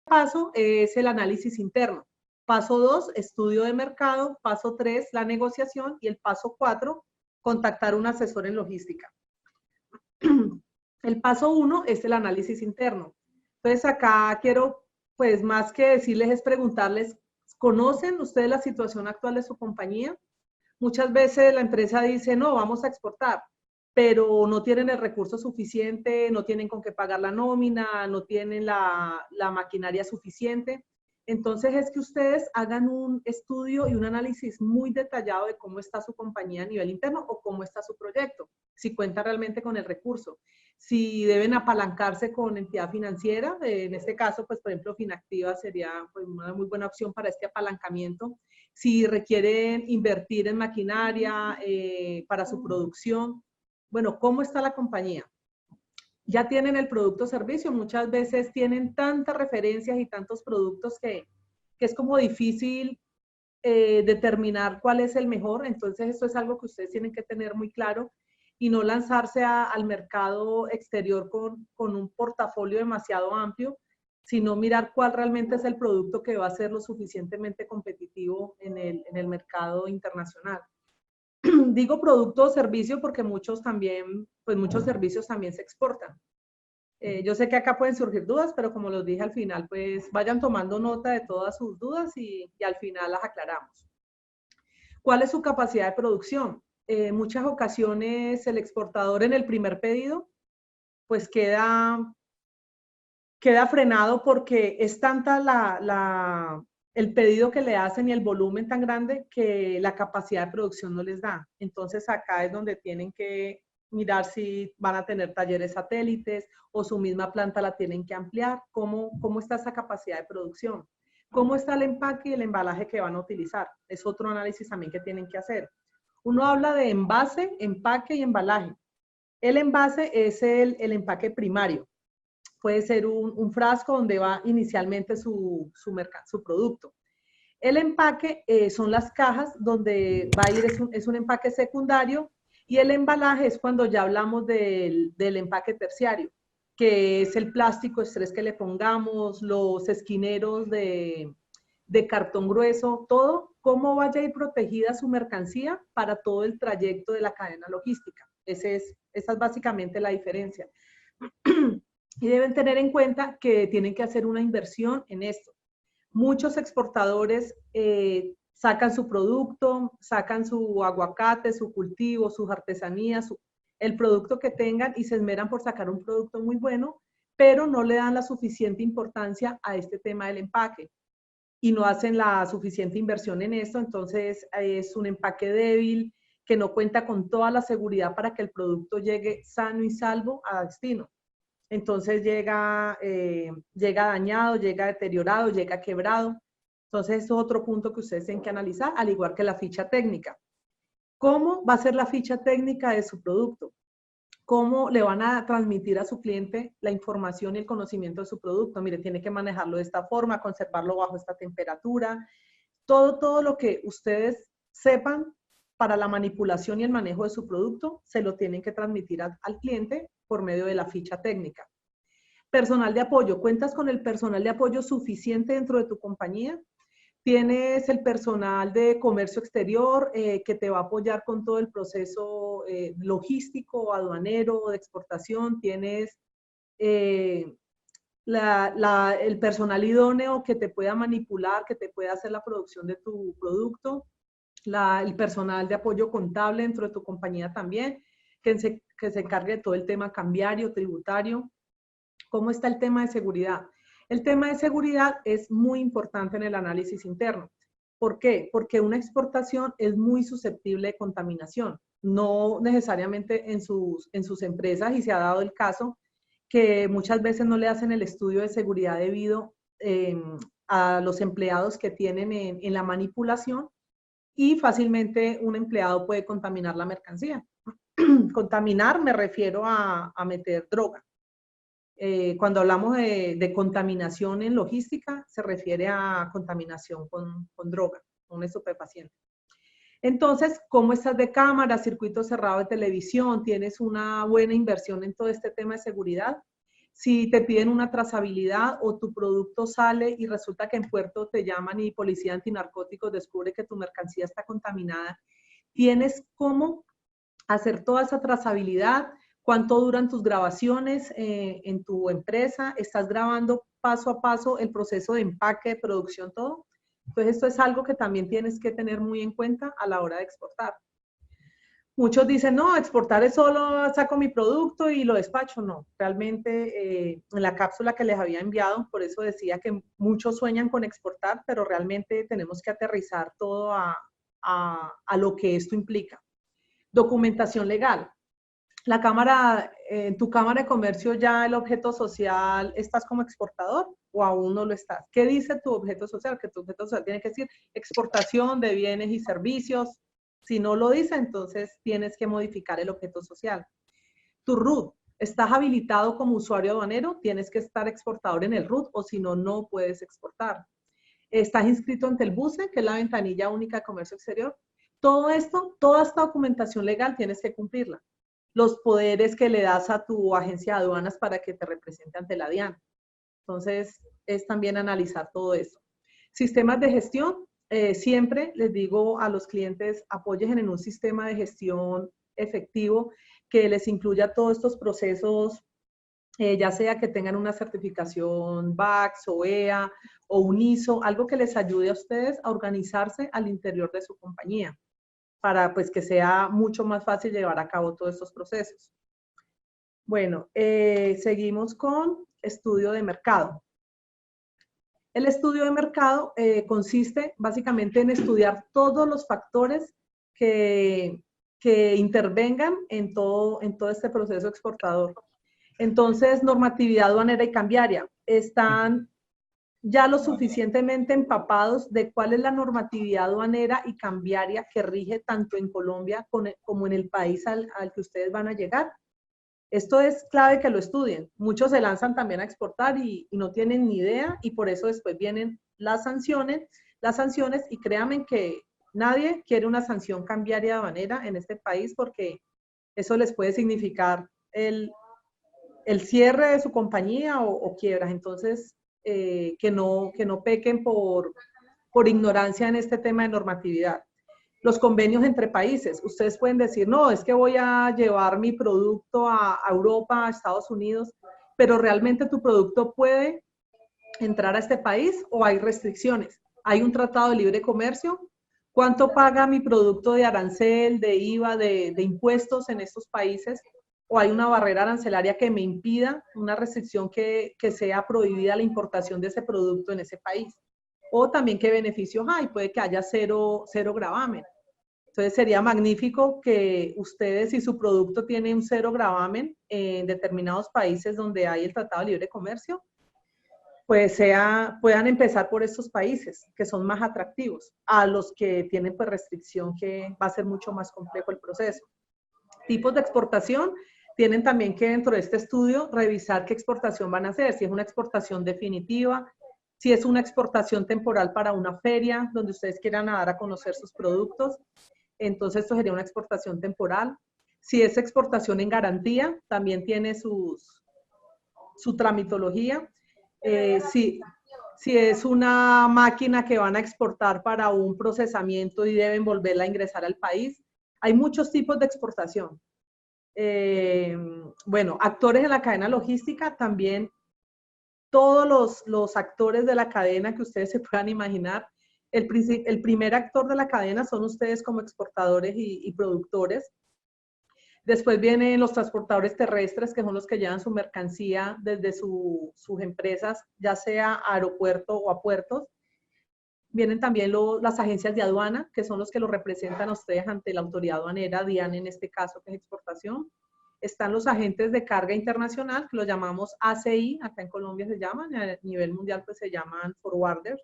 paso es el análisis interno. Paso 2, estudio de mercado. Paso 3, la negociación. Y el paso 4, contactar a un asesor en logística. El paso 1 es el análisis interno. Entonces acá quiero, pues más que decirles, es preguntarles, ¿conocen ustedes la situación actual de su compañía? Muchas veces la empresa dice, no, vamos a exportar, pero no tienen el recurso suficiente, no tienen con qué pagar la nómina, no tienen la maquinaria suficiente. Entonces es que ustedes hagan un estudio y un análisis muy detallado de cómo está su compañía a nivel interno o cómo está su proyecto, si cuenta realmente con el recurso, si deben apalancarse con entidad financiera, en este caso, pues por ejemplo, Finactiva sería pues, una muy buena opción para este apalancamiento, si requieren invertir en maquinaria para su producción. Bueno, ¿cómo está la compañía? Ya tienen el producto o servicio, muchas veces tienen tantas referencias y tantos productos que es como difícil determinar cuál es el mejor. Entonces esto es algo que ustedes tienen que tener muy claro y no lanzarse al mercado exterior con un portafolio demasiado amplio, sino mirar cuál realmente es el producto que va a ser lo suficientemente competitivo en el mercado internacional. Digo producto o servicio porque muchos también, pues muchos servicios también se exportan. Yo sé que acá pueden surgir dudas, pero como los dije al final, pues vayan tomando nota de todas sus dudas y al final las aclaramos. ¿Cuál es su capacidad de producción? Muchas ocasiones el exportador en el primer pedido, pues queda frenado porque es tanta el pedido que le hacen y el volumen tan grande que la capacidad de producción no les da. Entonces acá es donde tienen que mirar si van a tener talleres satélites o su misma planta la tienen que ampliar. ¿Cómo está esa capacidad de producción? ¿Cómo está el empaque y el embalaje que van a utilizar? Es otro análisis también que tienen que hacer. Uno habla de envase, empaque y embalaje. El envase es el empaque primario. Puede ser un frasco donde va inicialmente su producto. El empaque son las cajas donde va a ir, es un empaque secundario, y el embalaje es cuando ya hablamos del empaque terciario, que es el plástico estrés que le pongamos, los esquineros de cartón grueso, todo, cómo vaya a ir protegida su mercancía para todo el trayecto de la cadena logística. Esa es básicamente la diferencia. Y deben tener en cuenta que tienen que hacer una inversión en esto. Muchos exportadores sacan su producto, sacan su aguacate, su cultivo, sus artesanías, el producto que tengan y se esmeran por sacar un producto muy bueno, pero no le dan la suficiente importancia a este tema del empaque y no hacen la suficiente inversión en esto. Entonces es un empaque débil que no cuenta con toda la seguridad para que el producto llegue sano y salvo a destino. Entonces llega dañado, llega deteriorado, llega quebrado. Entonces, eso es otro punto que ustedes tienen que analizar, al igual que la ficha técnica. ¿Cómo va a ser la ficha técnica de su producto? ¿Cómo le van a transmitir a su cliente la información y el conocimiento de su producto? Mire, tiene que manejarlo de esta forma, conservarlo bajo esta temperatura. Todo lo que ustedes sepan para la manipulación y el manejo de su producto, se lo tienen que transmitir al cliente por medio de la ficha técnica. Personal de apoyo. ¿Cuentas con el personal de apoyo suficiente dentro de tu compañía? Tienes el personal de comercio exterior que te va a apoyar con todo el proceso logístico, aduanero, de exportación. Tienes el personal idóneo que te pueda manipular, que te pueda hacer la producción de tu producto. El personal de apoyo contable dentro de tu compañía también, que se encargue de todo el tema cambiario, tributario. ¿Cómo está el tema de seguridad? El tema de seguridad es muy importante en el análisis interno. ¿Por qué? Porque una exportación es muy susceptible de contaminación, no necesariamente en sus empresas, y se ha dado el caso que muchas veces no le hacen el estudio de seguridad debido a los empleados que tienen en la manipulación, y fácilmente un empleado puede contaminar la mercancía. Contaminar me refiero a meter droga. Cuando hablamos de contaminación en logística, se refiere a contaminación con droga, con un estupefaciente. Entonces, ¿cómo estás de cámara, circuito cerrado de televisión? ¿Tienes una buena inversión en todo este tema de seguridad? si te piden una trazabilidad o tu producto sale y resulta que en puerto te llaman y policía antinarcóticos descubre que tu mercancía está contaminada, tienes cómo hacer toda esa trazabilidad, cuánto duran tus grabaciones en tu empresa, estás grabando paso a paso el proceso de empaque, de producción, todo. Entonces esto es algo que también tienes que tener muy en cuenta a la hora de exportar. Muchos dicen, no, exportar es solo saco mi producto y lo despacho. No, realmente en la cápsula que les había enviado, por eso decía que muchos sueñan con exportar, pero realmente tenemos que aterrizar todo a lo que esto implica. Documentación legal. La cámara, en tu cámara de comercio ya el objeto social, ¿estás como exportador o aún no lo estás? ¿Qué dice tu objeto social? Que tu objeto social tiene que decir exportación de bienes y servicios. Si no lo dice, entonces tienes que modificar el objeto social. Tu RUT, ¿estás habilitado como usuario aduanero? Tienes que estar exportador en el RUT o si no, no puedes exportar. ¿Estás inscrito ante el BUCE, que es la ventanilla única de comercio exterior? Todo esto, toda esta documentación legal tienes que cumplirla. Los poderes que le das a tu agencia de aduanas para que te represente ante la DIAN. Entonces, es también analizar todo eso. Sistemas de gestión, siempre les digo a los clientes, apoyen en un sistema de gestión efectivo que les incluya todos estos procesos, ya sea que tengan una certificación VAX o EA o un ISO, algo que les ayude a ustedes a organizarse al interior de su compañía para pues que sea mucho más fácil llevar a cabo todos estos procesos. Bueno, seguimos con estudio de mercado. El estudio de mercado consiste básicamente en estudiar todos los factores que intervengan en todo este proceso exportador. Entonces, normatividad aduanera y cambiaria. Están ya lo suficientemente empapados de cuál es la normatividad aduanera y cambiaria que rige tanto en Colombia como en el país al que ustedes van a llegar. Esto es clave que lo estudien. Muchos se lanzan también a exportar y no tienen ni idea y por eso después vienen las sanciones y créanme que nadie quiere una sanción cambiaria aduanera en este país porque eso les puede significar el cierre de su compañía o quiebras. Entonces, que no pequen por ignorancia en este tema de normatividad. Los convenios entre países. Ustedes pueden decir, no, es que voy a llevar mi producto a Europa, a Estados Unidos, pero realmente tu producto puede entrar a este país o hay restricciones. Hay un tratado de libre comercio. ¿Cuánto paga mi producto de arancel, de IVA, de impuestos en estos países? ¿O hay una barrera arancelaria que me impida una restricción que sea prohibida la importación de ese producto en ese país? O también qué beneficios hay, puede que haya cero gravamen. Entonces sería magnífico que ustedes, si su producto tiene un cero gravamen en determinados países donde hay el Tratado de Libre Comercio, pues puedan empezar por estos países que son más atractivos a los que tienen pues restricción que va a ser mucho más complejo el proceso. Tipos de exportación, tienen también que dentro de este estudio revisar qué exportación van a hacer, si es una exportación definitiva, si es una exportación temporal para una feria donde ustedes quieran dar a conocer sus productos, entonces esto sería una exportación temporal. Si es exportación en garantía, también tiene su tramitología. Si es una máquina que van a exportar para un procesamiento y deben volverla a ingresar al país. Hay muchos tipos de exportación. Bueno, actores en la cadena logística, también todos los actores de la cadena que ustedes se puedan imaginar. El primer actor de la cadena son ustedes como exportadores y productores. Después vienen los transportadores terrestres, que son los que llevan su mercancía desde sus empresas, ya sea a aeropuerto o a puertos. Vienen también las agencias de aduana, que son los que lo representan a ustedes ante la autoridad aduanera, DIAN en este caso, que es exportación. Están los agentes de carga internacional, que los llamamos ACI, acá en Colombia se llaman, a nivel mundial pues se llaman forwarders.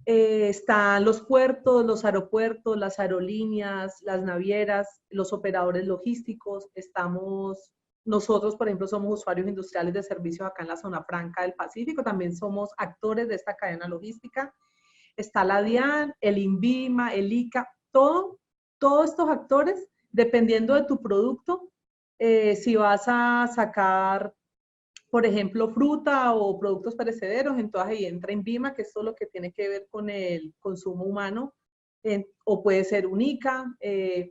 Están los puertos, los aeropuertos, las aerolíneas, las navieras, los operadores logísticos. Nosotros, por ejemplo, somos usuarios industriales de servicios acá en la zona franca del Pacífico, también somos actores de esta cadena logística. Está la DIAN, el INVIMA, el ICA, todos estos actores, dependiendo de tu producto, si vas a sacar por ejemplo, fruta o productos perecederos, entonces ahí entra INVIMA, que es todo lo que tiene que ver con el consumo humano, o puede ser UNICA,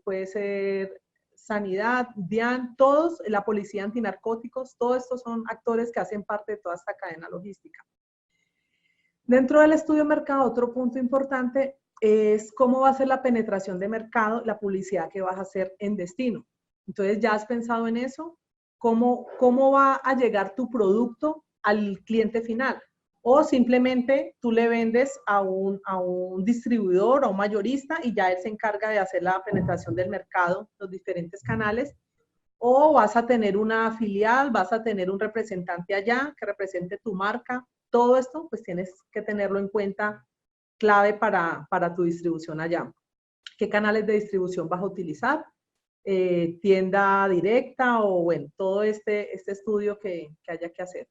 puede ser Sanidad, DIAN, todos, la Policía Antinarcóticos, todos estos son actores que hacen parte de toda esta cadena logística. Dentro del estudio de mercado, otro punto importante es cómo va a ser la penetración de mercado, la publicidad que vas a hacer en destino. Entonces, ¿ya has pensado en eso? ¿Cómo va a llegar tu producto al cliente final? O simplemente tú le vendes a un distribuidor, a un mayorista, y ya él se encarga de hacer la penetración del mercado, los diferentes canales. O vas a tener una filial, vas a tener un representante allá que represente tu marca. Todo esto, pues tienes que tenerlo en cuenta, clave para tu distribución allá. ¿Qué canales de distribución vas a utilizar? Tienda directa o, bueno, todo este estudio que haya que hacer.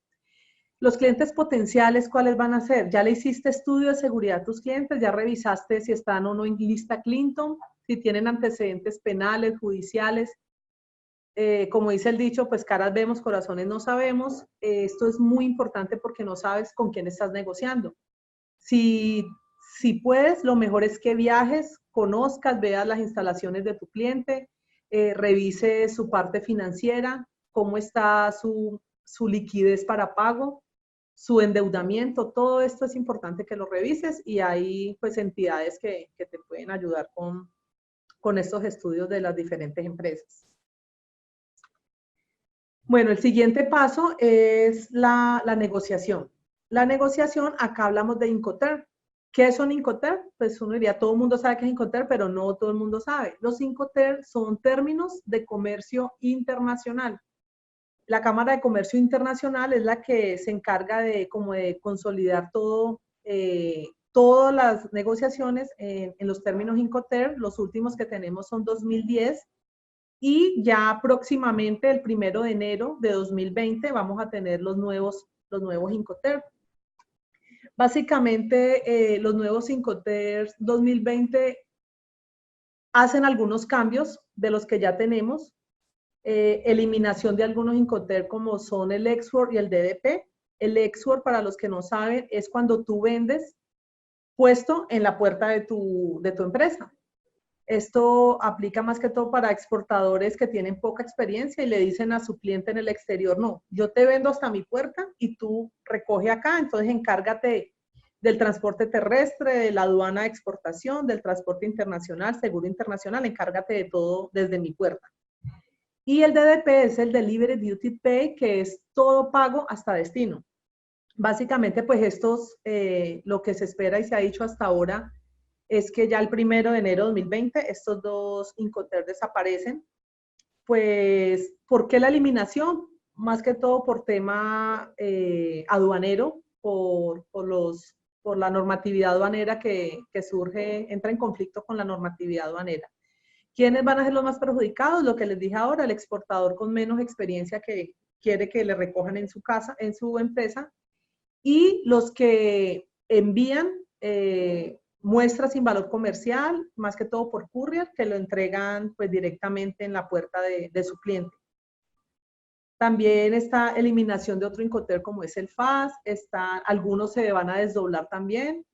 Los clientes potenciales, ¿cuáles van a ser? ¿Ya le hiciste estudio de seguridad a tus clientes? ¿Ya revisaste si están o no en lista Clinton? ¿Si tienen antecedentes penales, judiciales? Como dice el dicho, pues caras vemos, corazones no sabemos. Esto es muy importante porque no sabes con quién estás negociando. Si puedes, lo mejor es que viajes, conozcas, veas las instalaciones de tu cliente, revise su parte financiera, cómo está su liquidez para pago, su endeudamiento. Todo esto es importante que lo revises, y hay pues entidades que te pueden ayudar con estos estudios de las diferentes empresas. Bueno, el siguiente paso es la negociación. La negociación, acá hablamos de Incoterm. ¿Qué son Incoterm? Pues uno diría, todo el mundo sabe qué es Incoterm, pero no todo el mundo sabe. Los Incoterm son términos de comercio internacional. La Cámara de Comercio Internacional es la que se encarga de consolidar todas las negociaciones en los términos Incoterm. Los últimos que tenemos son 2010. Y ya próximamente, el 1 de enero de 2020, vamos a tener los nuevos Incoterm. Básicamente, los nuevos Incoterm 2020 hacen algunos cambios de los que ya tenemos. Eliminación de algunos Incoterm como son el Export y el DDP. El Export, para los que no saben, es cuando tú vendes puesto en la puerta de tu empresa. Esto aplica más que todo para exportadores que tienen poca experiencia y le dicen a su cliente en el exterior, no, yo te vendo hasta mi puerta y tú recoge acá, entonces encárgate del transporte terrestre, de la aduana de exportación, del transporte internacional, seguro internacional, encárgate de todo desde mi puerta. Y el DDP es el Delivery Duty Pay, que es todo pago hasta destino. Básicamente, pues lo que se espera y se ha dicho hasta ahora es que ya el 1 de enero de 2020 estos dos Incoterm desaparecen. Pues, ¿por qué la eliminación? Más que todo por tema aduanero, por la normatividad aduanera que surge, entra en conflicto con la normatividad aduanera. ¿Quiénes van a ser los más perjudicados? Lo que les dije ahora, el exportador con menos experiencia que quiere que le recojan en su casa, en su empresa, y los que envían muestras sin valor comercial, más que todo por courier, que lo entregan pues directamente en la puerta de su cliente. También está eliminación de otro Incoterm como es el FAS, algunos se van a desdoblar también,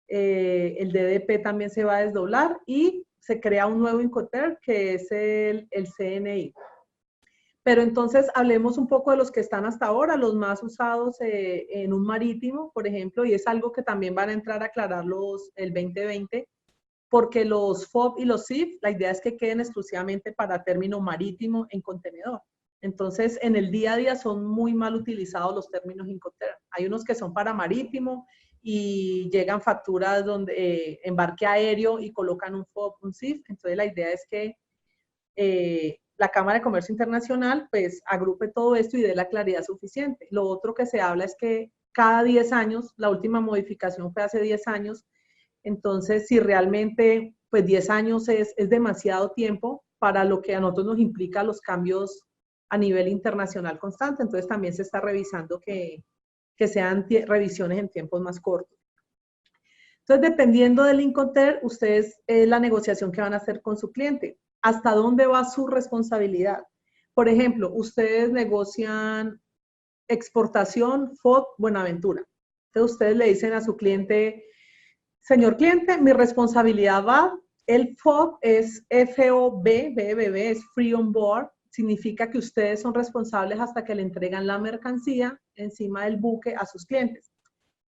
el DDP también se va a desdoblar y se crea un nuevo Incoterm que es el CNI. Pero entonces hablemos un poco de los que están hasta ahora, los más usados en un marítimo, por ejemplo, y es algo que también van a entrar a aclarar el 2020, porque los FOB y los CIF, la idea es que queden exclusivamente para término marítimo en contenedor. Entonces, en el día a día son muy mal utilizados los términos Incoterm. Hay unos que son para marítimo y llegan facturas donde embarque aéreo y colocan un FOB, un CIF. Entonces, la idea es que la Cámara de Comercio Internacional pues agrupe todo esto y dé la claridad suficiente. Lo otro que se habla es que cada 10 años, la última modificación fue hace 10 años, entonces si realmente pues 10 años es demasiado tiempo para lo que a nosotros nos implica los cambios a nivel internacional constante, entonces también se está revisando que sean revisiones en tiempos más cortos. Entonces, dependiendo del Incoterm, ustedes la negociación que van a hacer con su cliente. ¿Hasta dónde va su responsabilidad? Por ejemplo, ustedes negocian exportación FOB Buenaventura. Entonces ustedes le dicen a su cliente, señor cliente, mi responsabilidad va, el FOB es F-O-B, B, es Free on Board, significa que ustedes son responsables hasta que le entregan la mercancía encima del buque a sus clientes.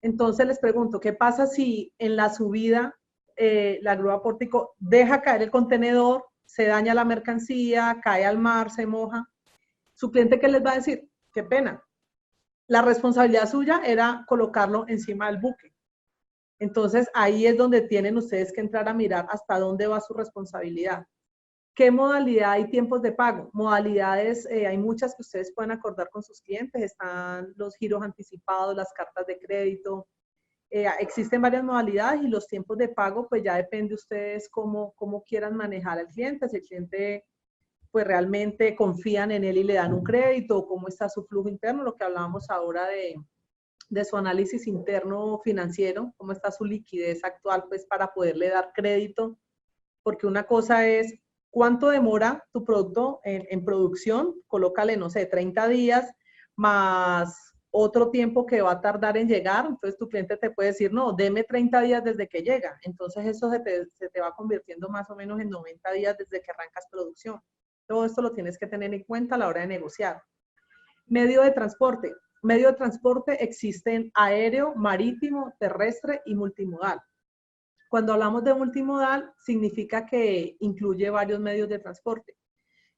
Entonces les pregunto, ¿qué pasa si en la subida la grúa pórtico deja caer el contenedor, se daña la mercancía, cae al mar, se moja? ¿Su cliente qué les va a decir? Qué pena. La responsabilidad suya era colocarlo encima del buque. Entonces ahí es donde tienen ustedes que entrar a mirar hasta dónde va su responsabilidad. ¿Qué modalidad y tiempos de pago? Modalidades, hay muchas que ustedes pueden acordar con sus clientes. Están los giros anticipados, las cartas de crédito. Existen varias modalidades y los tiempos de pago, pues ya depende de ustedes cómo quieran manejar al cliente. Si el cliente, pues realmente confían en él y le dan un crédito, o cómo está su flujo interno, lo que hablábamos ahora de su análisis interno financiero, cómo está su liquidez actual, pues para poderle dar crédito. Porque una cosa es cuánto demora tu producto en producción, colócale, no sé, 30 días, más otro tiempo que va a tardar en llegar. Entonces tu cliente te puede decir, no, deme 30 días desde que llega. Entonces eso se te va convirtiendo más o menos en 90 días desde que arrancas producción. Todo esto lo tienes que tener en cuenta a la hora de negociar. Medio de transporte. Medio de transporte existen aéreo, marítimo, terrestre y multimodal. Cuando hablamos de multimodal, significa que incluye varios medios de transporte.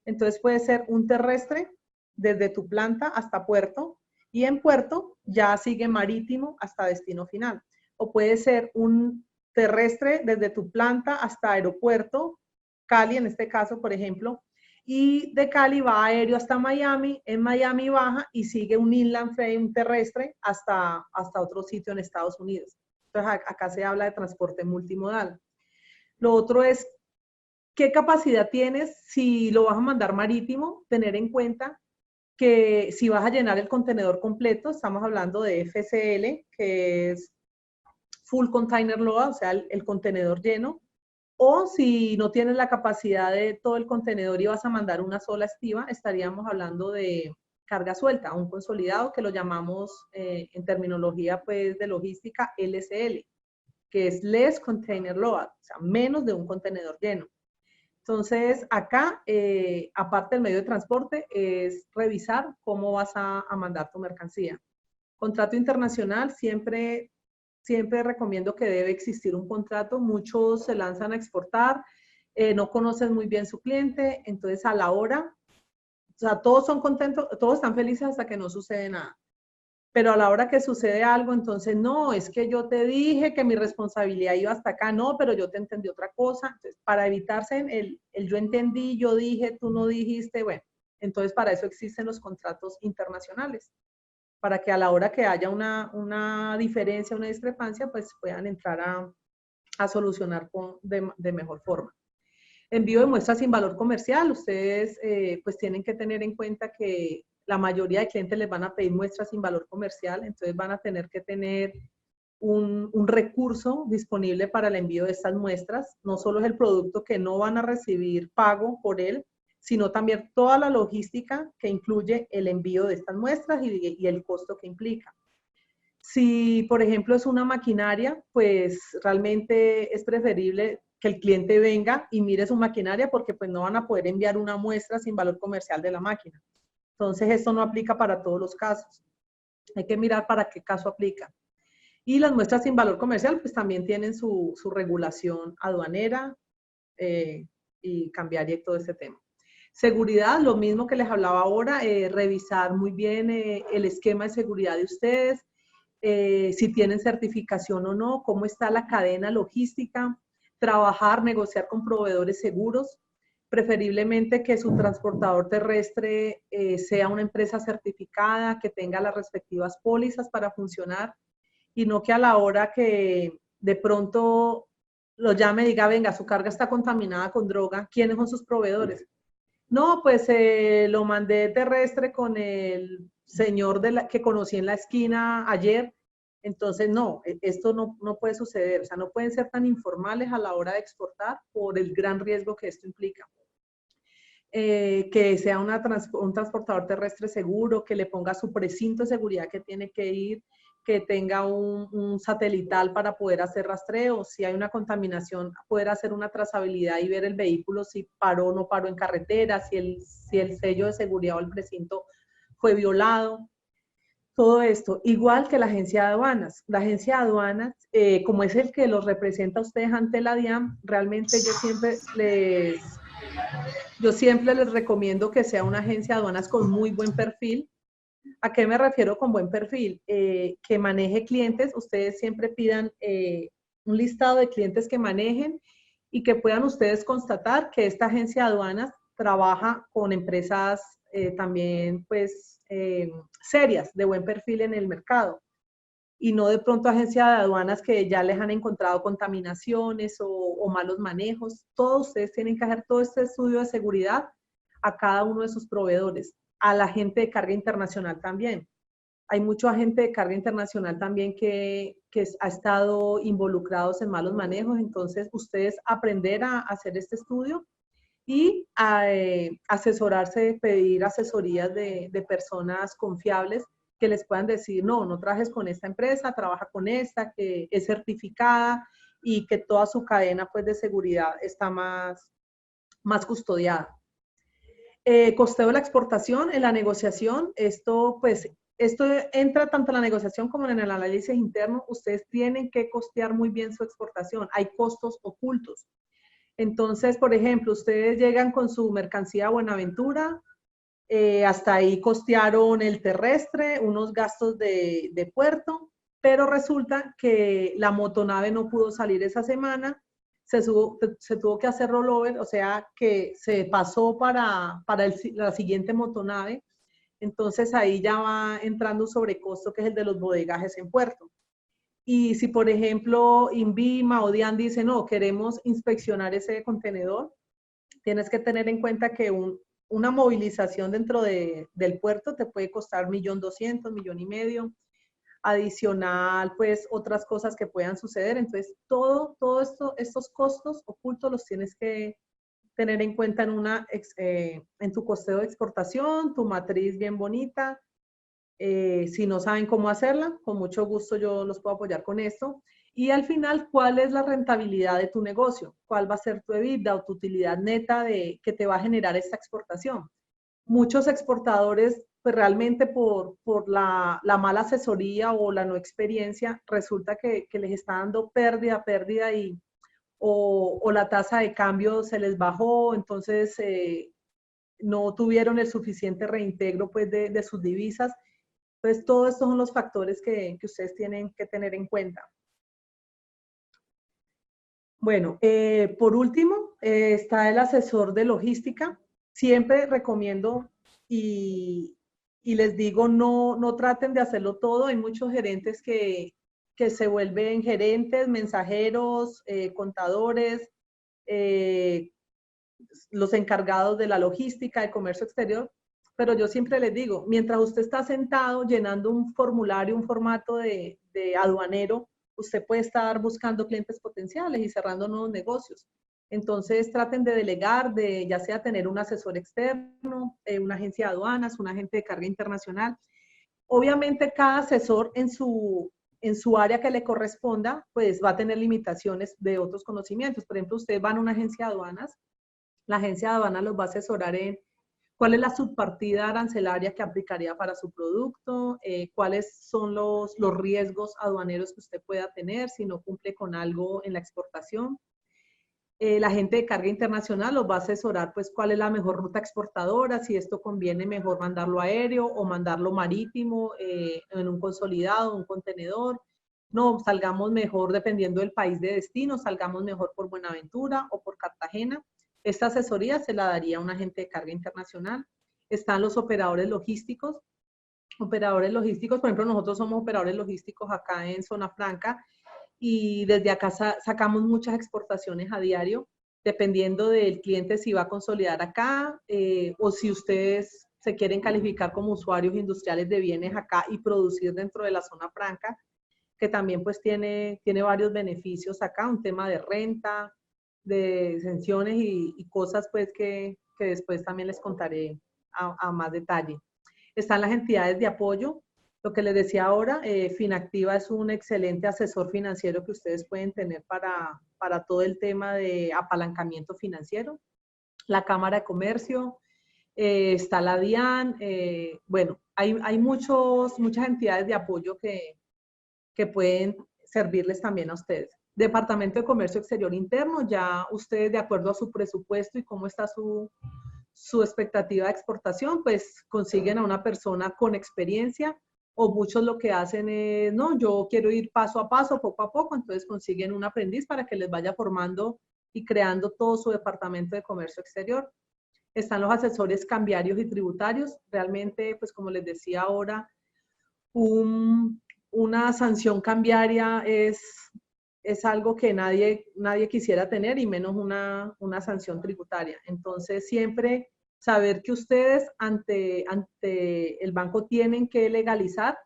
Entonces puede ser un terrestre desde tu planta hasta puerto, y en puerto ya sigue marítimo hasta destino final. O puede ser un terrestre desde tu planta hasta aeropuerto, Cali en este caso, por ejemplo, y de Cali va aéreo hasta Miami, en Miami baja y sigue un inland freight, un terrestre, hasta otro sitio en Estados Unidos. Entonces acá se habla de transporte multimodal. Lo otro es, ¿qué capacidad tienes si lo vas a mandar marítimo? Tener en cuenta que si vas a llenar el contenedor completo, estamos hablando de FCL, que es Full Container Load, o sea, el contenedor lleno, o si no tienes la capacidad de todo el contenedor y vas a mandar una sola estiva, estaríamos hablando de carga suelta, un consolidado que lo llamamos en terminología pues, de logística LCL, que es Less Container Load, o sea, menos de un contenedor lleno. Entonces, acá, aparte del medio de transporte, es revisar cómo vas a mandar tu mercancía. Contrato internacional, siempre recomiendo que debe existir un contrato. Muchos se lanzan a exportar, no conocen muy bien su cliente, entonces a la hora, o sea, todos son contentos, todos están felices hasta que no sucede nada. Pero a la hora que sucede algo, entonces, no, es que yo te dije que mi responsabilidad iba hasta acá, no, pero yo te entendí otra cosa. Entonces, para evitarse el yo entendí, yo dije, tú no dijiste, bueno, entonces para eso existen los contratos internacionales, para que a la hora que haya una diferencia, una discrepancia, pues puedan entrar a solucionar de mejor forma. Envío de muestras sin valor comercial. Ustedes pues tienen que tener en cuenta que la mayoría de clientes les van a pedir muestras sin valor comercial, entonces van a tener que tener un recurso disponible para el envío de estas muestras. No solo es el producto que no van a recibir pago por él, sino también toda la logística que incluye el envío de estas muestras y el costo que implica. Si, por ejemplo, es una maquinaria, pues realmente es preferible que el cliente venga y mire su maquinaria, porque pues no van a poder enviar una muestra sin valor comercial de la máquina. Entonces, esto no aplica para todos los casos. Hay que mirar para qué caso aplica. Y las muestras sin valor comercial, pues también tienen su regulación aduanera y cambiaria y todo ese tema. Seguridad, lo mismo que les hablaba ahora, revisar muy bien el esquema de seguridad de ustedes, si tienen certificación o no, cómo está la cadena logística, trabajar, negociar con proveedores seguros, preferiblemente que su transportador terrestre sea una empresa certificada, que tenga las respectivas pólizas para funcionar, y no que a la hora que de pronto lo llame y diga, venga, su carga está contaminada con droga, ¿quiénes son sus proveedores? No, pues lo mandé terrestre con el señor que conocí en la esquina ayer. Entonces, no, esto no puede suceder. O sea, no pueden ser tan informales a la hora de exportar por el gran riesgo que esto implica. que sea un transportador terrestre seguro, que le ponga su precinto de seguridad que tiene que ir, que tenga un satelital para poder hacer rastreo, si hay una contaminación, poder hacer una trazabilidad y ver el vehículo si paró o no paró en carretera, si el sello de seguridad o el precinto fue violado. Todo esto, igual que la agencia de aduanas. La agencia de aduanas, como es el que los representa a ustedes ante la DIAN, realmente yo siempre les recomiendo que sea una agencia de aduanas con muy buen perfil. ¿A qué me refiero con buen perfil? Que maneje clientes, ustedes siempre pidan un listado de clientes que manejen y que puedan ustedes constatar que esta agencia de aduanas trabaja con empresas también pues serias, de buen perfil en el mercado y no de pronto agencia de aduanas que ya les han encontrado contaminaciones o malos manejos. Todos ustedes tienen que hacer todo este estudio de seguridad a cada uno de sus proveedores, a la gente de carga internacional también. Hay mucho agente de carga internacional también que ha estado involucrados en malos manejos, entonces ustedes aprender a hacer este estudio y a asesorarse, pedir asesorías de personas confiables que les puedan decir, no, no trabajes con esta empresa, trabaja con esta, que es certificada y que toda su cadena pues, de seguridad está más custodiada. Costeo de la exportación, en la negociación, esto entra tanto en la negociación como en el análisis interno. Ustedes tienen que costear muy bien su exportación. Hay costos ocultos. Entonces, por ejemplo, ustedes llegan con su mercancía a Buenaventura, hasta ahí costearon el terrestre, unos gastos de puerto, pero resulta que la motonave no pudo salir esa semana, se tuvo que hacer rollover, o sea que se pasó para la siguiente motonave, entonces ahí ya va entrando un sobrecosto que es el de los bodegajes en puerto. Y si, por ejemplo, INVIMA o DIAN dice, no, queremos inspeccionar ese contenedor, tienes que tener en cuenta que una movilización dentro del puerto te puede costar 1.200.000, 1.500.000. Adicional, pues, otras cosas que puedan suceder. Entonces, todo estos costos ocultos los tienes que tener en cuenta en tu costeo de exportación, tu matriz bien bonita. Si no saben cómo hacerla, con mucho gusto yo los puedo apoyar con esto. Y al final, ¿cuál es la rentabilidad de tu negocio? ¿Cuál va a ser tu EBITDA o tu utilidad neta que te va a generar esta exportación? Muchos exportadores, pues realmente por la mala asesoría o la no experiencia, resulta que les está dando pérdida o la tasa de cambio se les bajó, entonces no tuvieron el suficiente reintegro pues, de sus divisas. Entonces, todos estos son los factores que ustedes tienen que tener en cuenta. Bueno, por último, está el asesor de logística. Siempre recomiendo y les digo, no traten de hacerlo todo. Hay muchos gerentes que se vuelven gerentes, mensajeros, contadores, los encargados de la logística, de comercio exterior, pero yo siempre les digo, mientras usted está sentado llenando un formulario, un formato de aduanero, usted puede estar buscando clientes potenciales y cerrando nuevos negocios. Entonces traten de delegar, de ya sea tener un asesor externo, una agencia de aduanas, un agente de carga internacional. Obviamente cada asesor en su área que le corresponda, pues va a tener limitaciones de otros conocimientos. Por ejemplo, usted va a una agencia de aduanas, la agencia de aduanas los va a asesorar en cuál es la subpartida arancelaria que aplicaría para su producto, cuáles son los riesgos aduaneros que usted pueda tener si no cumple con algo en la exportación. La gente de carga internacional los va a asesorar pues cuál es la mejor ruta exportadora, si esto conviene mejor mandarlo aéreo o mandarlo marítimo en un consolidado, un contenedor. No, salgamos mejor dependiendo del país de destino, salgamos mejor por Buenaventura o por Cartagena. Esta asesoría se la daría a un agente de carga internacional. Están los operadores logísticos. Operadores logísticos, por ejemplo, nosotros somos operadores logísticos acá en Zona Franca y desde acá sacamos muchas exportaciones a diario, dependiendo del cliente si va a consolidar acá o si ustedes se quieren calificar como usuarios industriales de bienes acá y producir dentro de la Zona Franca, que también pues tiene varios beneficios acá, un tema de renta, de exenciones y cosas pues que que después también les contaré a más detalle. Están las entidades de apoyo. Lo que les decía ahora, Finactiva es un excelente asesor financiero que ustedes pueden tener para todo el tema de apalancamiento financiero. La Cámara de Comercio, está la DIAN, bueno, hay muchas entidades de apoyo que pueden servirles también a ustedes. Departamento de Comercio Exterior Interno, ya ustedes de acuerdo a su presupuesto y cómo está su expectativa de exportación, pues consiguen a una persona con experiencia, o muchos lo que hacen es, no, yo quiero ir paso a paso, poco a poco, entonces consiguen un aprendiz para que les vaya formando y creando todo su departamento de comercio exterior. Están los asesores cambiarios y tributarios. Realmente, pues como les decía ahora, una sanción cambiaria es algo que nadie quisiera tener, y menos una sanción tributaria. Entonces, siempre saber que ustedes ante el banco tienen que legalizar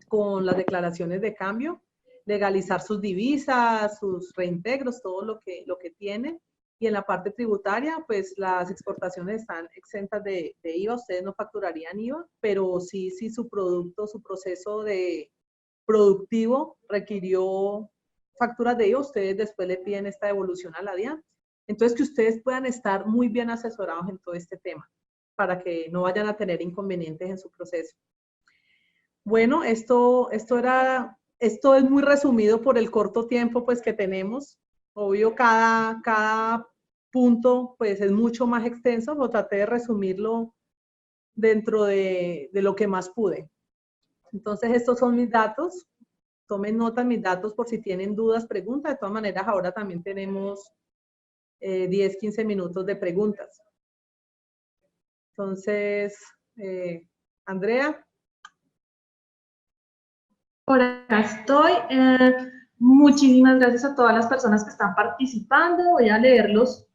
con las declaraciones de cambio, legalizar sus divisas, sus reintegros, todo lo que tienen. Y en la parte tributaria, pues las exportaciones están exentas de IVA, ustedes no facturarían IVA, pero sí su producto, su proceso de productivo requirió facturas de IVA, ustedes después le piden esta devolución a la DIAN. Entonces, que ustedes puedan estar muy bien asesorados en todo este tema, para que no vayan a tener inconvenientes en su proceso. Bueno, esto es muy resumido por el corto tiempo pues que tenemos. Obvio, cada punto pues es mucho más extenso, pero traté de resumirlo dentro de lo que más pude. Entonces, estos son mis datos. Tomen nota de mis datos por si tienen dudas, preguntas. De todas maneras, ahora también tenemos 10, 15 minutos de preguntas. Entonces, Andrea. Por acá estoy. Muchísimas gracias a todas las personas que están participando. Voy a leerlos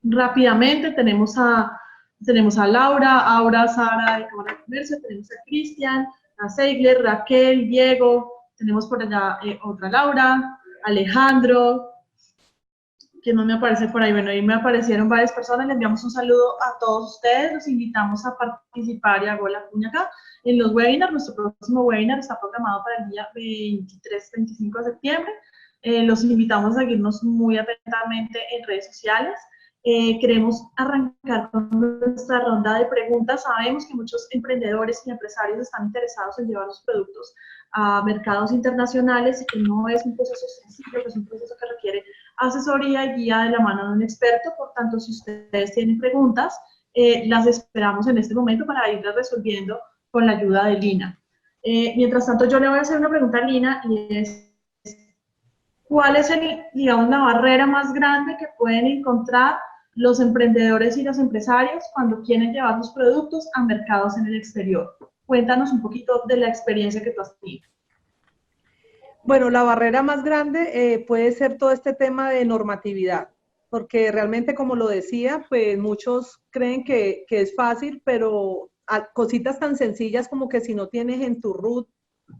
rápidamente. Tenemos a Laura, Aura, Sara de Cámara de Comercio, tenemos a Cristian, a Seigler, Raquel, Diego, tenemos por allá otra Laura, Alejandro, que no me aparece por ahí. Bueno, ahí me aparecieron varias personas. Les enviamos un saludo a todos ustedes. Los invitamos a participar, y hago la cuña acá, en los webinars. Nuestro próximo webinar está programado para el día 23-25 de septiembre. Los invitamos a seguirnos muy atentamente en redes sociales. Queremos arrancar con nuestra ronda de preguntas. Sabemos que muchos emprendedores y empresarios están interesados en llevar los productos a mercados internacionales, y que no es un proceso sencillo, que es un proceso que requiere asesoría y guía de la mano de un experto. Por tanto, si ustedes tienen preguntas, las esperamos en este momento para irlas resolviendo con la ayuda de Lina. Mientras tanto, yo le voy a hacer una pregunta a Lina, y es, ¿cuál es digamos, la barrera más grande que pueden encontrar los emprendedores y los empresarios cuando quieren llevar sus productos a mercados en el exterior? Cuéntanos un poquito de la experiencia que tú has tenido. Bueno, la barrera más grande puede ser todo este tema de normatividad, porque realmente, como lo decía, pues muchos creen que es fácil, pero cositas tan sencillas como que si no tienes en tu RUT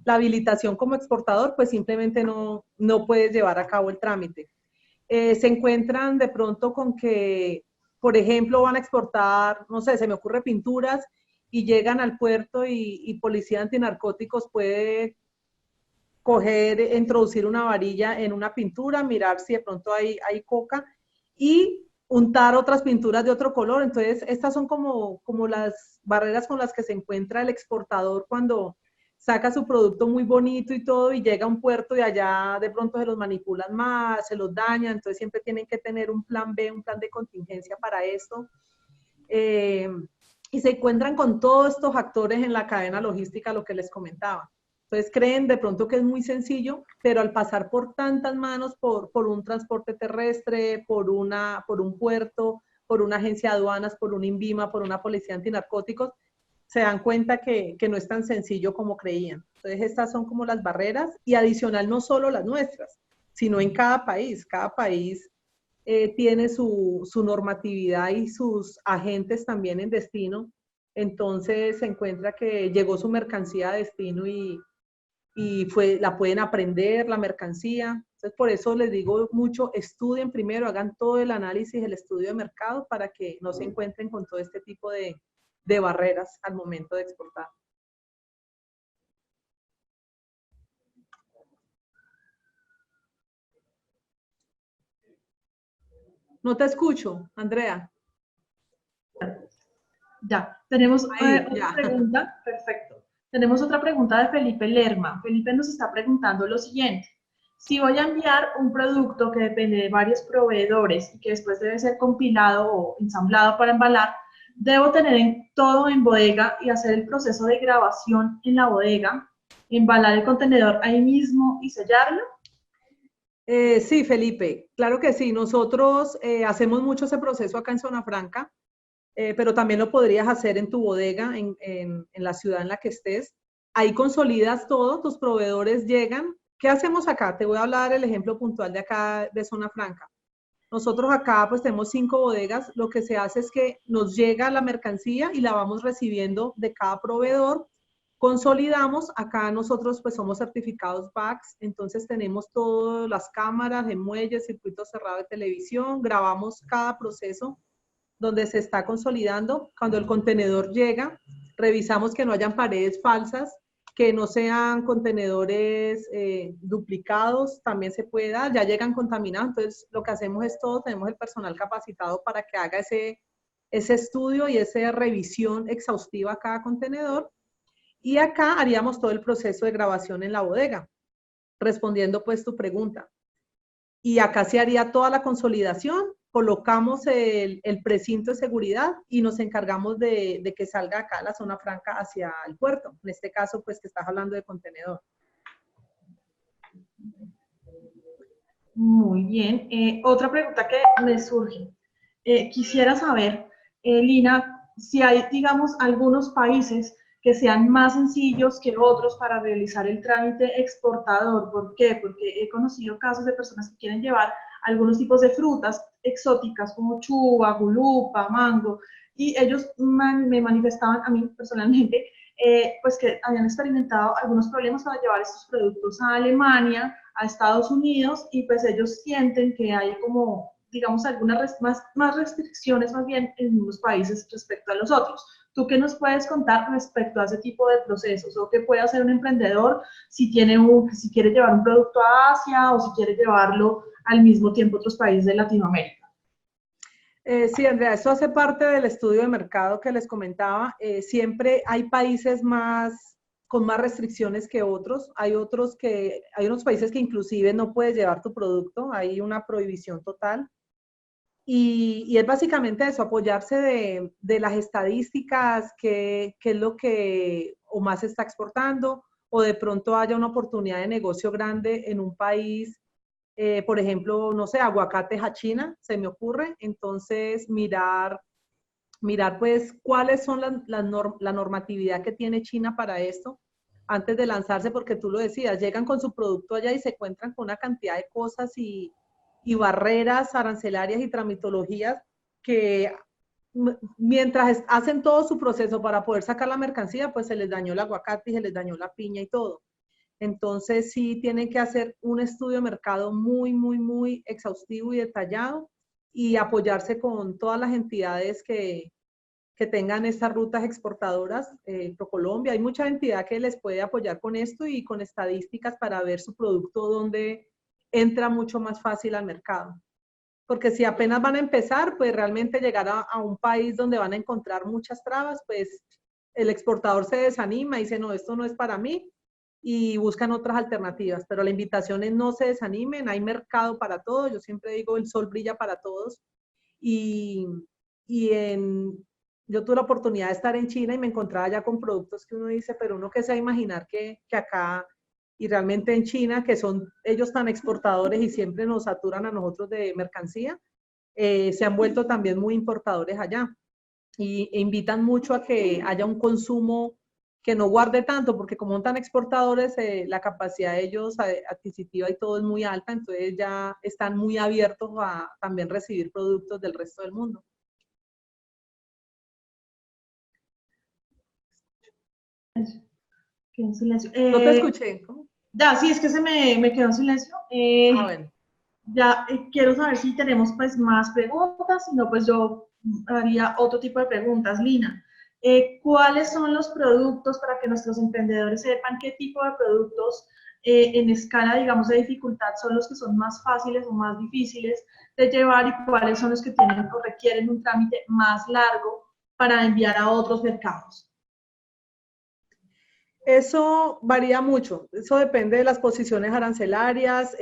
la habilitación como exportador, pues simplemente no puedes llevar a cabo el trámite. Se encuentran de pronto con que, por ejemplo, van a exportar, no sé, se me ocurre pinturas, y llegan al puerto y Policía Antinarcóticos puede introducir una varilla en una pintura, mirar si de pronto hay coca, y untar otras pinturas de otro color. Entonces, estas son como las barreras con las que se encuentra el exportador cuando saca su producto muy bonito y todo, y llega a un puerto y allá de pronto se los manipulan más, se los dañan. Entonces, siempre tienen que tener un plan B, un plan de contingencia para esto. Y se encuentran con todos estos actores en la cadena logística, lo que les comentaba. Entonces creen de pronto que es muy sencillo, pero al pasar por tantas manos, por un transporte terrestre, por un puerto, por una agencia de aduanas, por un INVIMA, por una policía antinarcóticos, se dan cuenta que no es tan sencillo como creían. Entonces estas son como las barreras, y adicional no solo las nuestras, sino en cada país. Cada país tiene su normatividad y sus agentes también en destino. Entonces se encuentra que llegó su mercancía a destino y la pueden aprender, la mercancía, Entonces, por eso les digo mucho, estudien primero, hagan todo el análisis, el estudio de mercado para que no se encuentren con todo este tipo de barreras al momento de exportar. No te escucho, Andrea. Ya, tenemos Ahí, otra ya. pregunta, perfecto. Tenemos otra pregunta de Felipe Lerma. Felipe nos está preguntando lo siguiente. Si voy a enviar un producto que depende de varios proveedores y que después debe ser compilado o ensamblado para embalar, ¿debo tener todo en bodega y hacer el proceso de grabación en la bodega, embalar el contenedor ahí mismo y sellarlo? Sí, Felipe, claro que sí. Nosotros hacemos mucho ese proceso acá en Zona Franca, pero también lo podrías hacer en tu bodega, en la ciudad en la que estés. Ahí consolidas todo, tus proveedores llegan. ¿Qué hacemos acá? Te voy a hablar el ejemplo puntual de acá de Zona Franca. Nosotros acá pues tenemos 5 bodegas. Lo que se hace es que nos llega la mercancía y la vamos recibiendo de cada proveedor. Consolidamos, acá nosotros pues somos certificados VAX, entonces tenemos todas las cámaras de muelles, circuito cerrado de televisión, grabamos cada proceso donde se está consolidando. Cuando el contenedor llega, revisamos que no hayan paredes falsas, que no sean contenedores duplicados, también se puede dar, ya llegan contaminados, entonces lo que hacemos es todo, tenemos el personal capacitado para que haga ese estudio y esa revisión exhaustiva a cada contenedor. Y acá haríamos todo el proceso de grabación en la bodega, respondiendo pues tu pregunta. Y acá se haría toda la consolidación, colocamos el precinto de seguridad y nos encargamos de que salga acá la zona franca hacia el puerto. En este caso, pues que estás hablando de contenedor. Muy bien. Otra pregunta que me surge. Quisiera saber, Lina, si hay, digamos, algunos países que sean más sencillos que otros para realizar el trámite exportador. ¿Por qué? Porque he conocido casos de personas que quieren llevar algunos tipos de frutas exóticas como chuba, gulupa, mango, y ellos me manifestaban a mí personalmente, pues que habían experimentado algunos problemas para llevar estos productos a Alemania, a Estados Unidos, y pues ellos sienten que hay como, digamos, algunas más restricciones más bien en unos países respecto a los otros. ¿Tú qué nos puedes contar respecto a ese tipo de procesos? ¿O qué puede hacer un emprendedor si si quiere llevar un producto a Asia o si quiere llevarlo al mismo tiempo a otros países de Latinoamérica? Sí, Andrea, eso hace parte del estudio de mercado que les comentaba. Siempre hay países con más restricciones que otros. Hay unos países que inclusive no puedes llevar tu producto, hay una prohibición total. Y es básicamente eso, apoyarse de las estadísticas, qué es lo que o más se está exportando, o de pronto haya una oportunidad de negocio grande en un país, por ejemplo, no sé, aguacates a China, se me ocurre. Entonces, mirar pues cuáles son la normatividad que tiene China para esto antes de lanzarse, porque tú lo decías, llegan con su producto allá y se encuentran con una cantidad de cosas y barreras arancelarias y tramitologías que mientras hacen todo su proceso para poder sacar la mercancía, pues se les dañó el aguacate y se les dañó la piña y todo. Entonces sí tienen que hacer un estudio de mercado muy, muy, muy exhaustivo y detallado y apoyarse con todas las entidades que tengan estas rutas exportadoras. ProColombia, hay mucha entidad que les puede apoyar con esto y con estadísticas para ver su producto donde entra mucho más fácil al mercado. Porque si apenas van a empezar, pues realmente llegar a un país donde van a encontrar muchas trabas, pues el exportador se desanima y dice, no, esto no es para mí, y buscan otras alternativas. Pero la invitación es no se desanimen, hay mercado para todo. Yo siempre digo, el sol brilla para todos. Y, y yo tuve la oportunidad de estar en China y me encontraba ya con productos que uno dice, pero uno que se va a imaginar que acá y realmente en China, que son ellos tan exportadores y siempre nos saturan a nosotros de mercancía, se han vuelto también muy importadores allá e invitan mucho a que haya un consumo que no guarde tanto, porque como son tan exportadores, la capacidad de ellos adquisitiva y todo es muy alta, entonces ya están muy abiertos a también recibir productos del resto del mundo. En silencio. No te escuché. ¿Cómo? Ya, sí, es que me quedó en silencio. Ah, bueno. Ya quiero saber si tenemos pues más preguntas, si no pues yo haría otro tipo de preguntas. Lina, ¿cuáles son los productos para que nuestros emprendedores sepan qué tipo de productos en escala, digamos, de dificultad son los que son más fáciles o más difíciles de llevar y cuáles son los que tienen o requieren un trámite más largo para enviar a otros mercados? Eso varía mucho, eso depende de las posiciones arancelarias,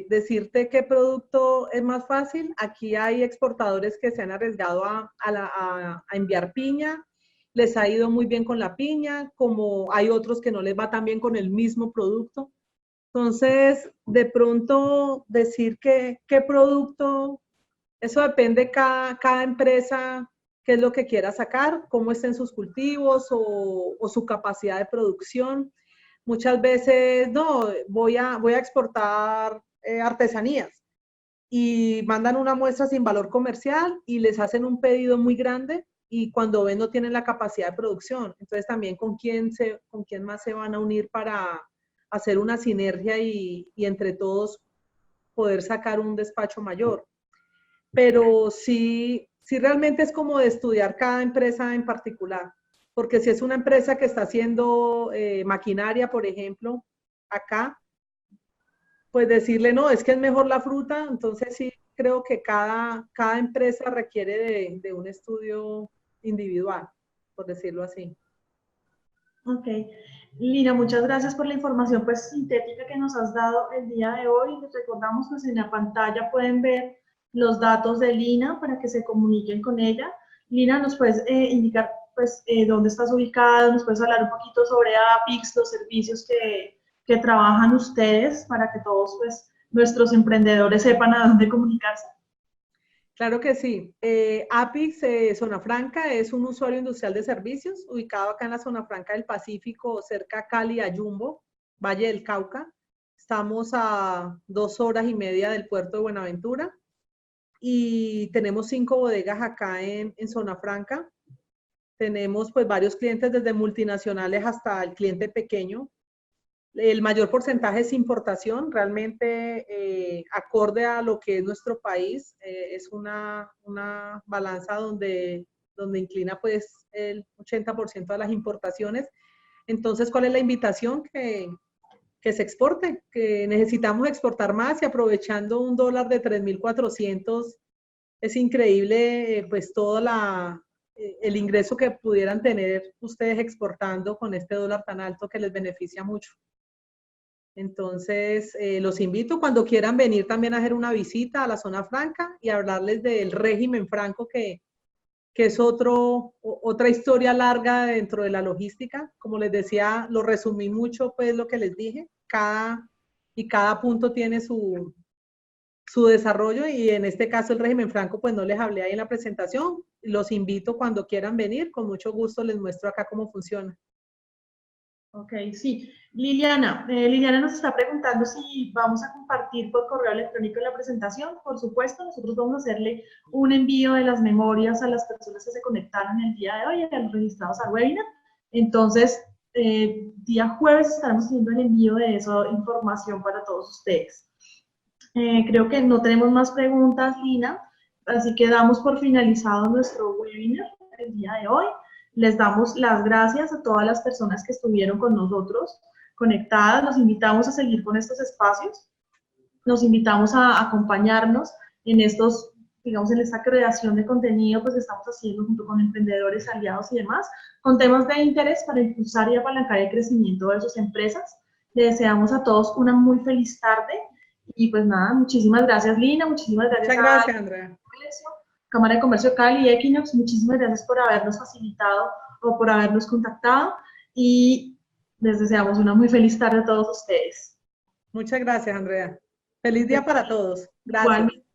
decirte qué producto es más fácil. Aquí hay exportadores que se han arriesgado a enviar piña, les ha ido muy bien con la piña, como hay otros que no les va tan bien con el mismo producto. Entonces, de pronto decir qué producto, eso depende cada empresa, qué es lo que quiera sacar, cómo estén sus cultivos o su capacidad de producción. Muchas veces, no, voy a exportar artesanías y mandan una muestra sin valor comercial y les hacen un pedido muy grande y cuando ven no tienen la capacidad de producción. Entonces también con quién más se van a unir para hacer una sinergia y entre todos poder sacar un despacho mayor. Pero sí realmente es como de estudiar cada empresa en particular, porque si es una empresa que está haciendo maquinaria, por ejemplo, acá, pues decirle, no, es que es mejor la fruta, entonces sí creo que cada empresa requiere de un estudio individual, por decirlo así. Ok. Lina, muchas gracias por la información pues sintética que nos has dado el día de hoy. Les recordamos pues en la pantalla pueden ver los datos de Lina para que se comuniquen con ella. Lina, ¿nos puedes indicar pues dónde estás ubicada? ¿Nos puedes hablar un poquito sobre APIX, los servicios que trabajan ustedes para que todos pues nuestros emprendedores sepan a dónde comunicarse? Claro que sí. Apix Zona Franca es un usuario industrial de servicios ubicado acá en la Zona Franca del Pacífico, cerca a Cali, a Yumbo, Valle del Cauca. Estamos a 2 horas y media del puerto de Buenaventura y tenemos 5 bodegas acá en Zona Franca. Tenemos pues varios clientes desde multinacionales hasta el cliente pequeño. El mayor porcentaje es importación, realmente acorde a lo que es nuestro país, es una balanza donde inclina pues el 80% de las importaciones. Entonces, ¿cuál es la invitación? Que se exporte, que necesitamos exportar más y aprovechando un dólar de 3.400 es increíble pues todo el ingreso que pudieran tener ustedes exportando con este dólar tan alto que les beneficia mucho. Entonces, los invito cuando quieran venir también a hacer una visita a la zona franca y hablarles del régimen franco, que es otra historia larga dentro de la logística. Como les decía, lo resumí mucho, pues lo que les dije. Cada punto tiene su desarrollo y en este caso el régimen franco, pues no les hablé ahí en la presentación. Los invito cuando quieran venir, con mucho gusto les muestro acá cómo funciona. Ok, sí. Liliana nos está preguntando si vamos a compartir por correo electrónico la presentación. Por supuesto, nosotros vamos a hacerle un envío de las memorias a las personas que se conectaron el día de hoy, a los registrados al webinar. Entonces, día jueves estaremos haciendo el envío de esa información para todos ustedes. Creo que no tenemos más preguntas, Lina, así que damos por finalizado nuestro webinar el día de hoy. Les damos las gracias a todas las personas que estuvieron con nosotros conectadas. Los invitamos a seguir con estos espacios. Los invitamos a acompañarnos en estos, digamos, en esta creación de contenido pues, que estamos haciendo junto con emprendedores, aliados y demás, con temas de interés para impulsar y apalancar el crecimiento de sus empresas. Les deseamos a todos una muy feliz tarde y pues nada, muchísimas gracias Lina, muchísimas gracias Muchas a gracias, Andrea. Cámara de Comercio Cali y Equinox, muchísimas gracias por habernos facilitado o por habernos contactado y les deseamos una muy feliz tarde a todos ustedes. Muchas gracias, Andrea. Feliz día para todos. Gracias. Igualmente.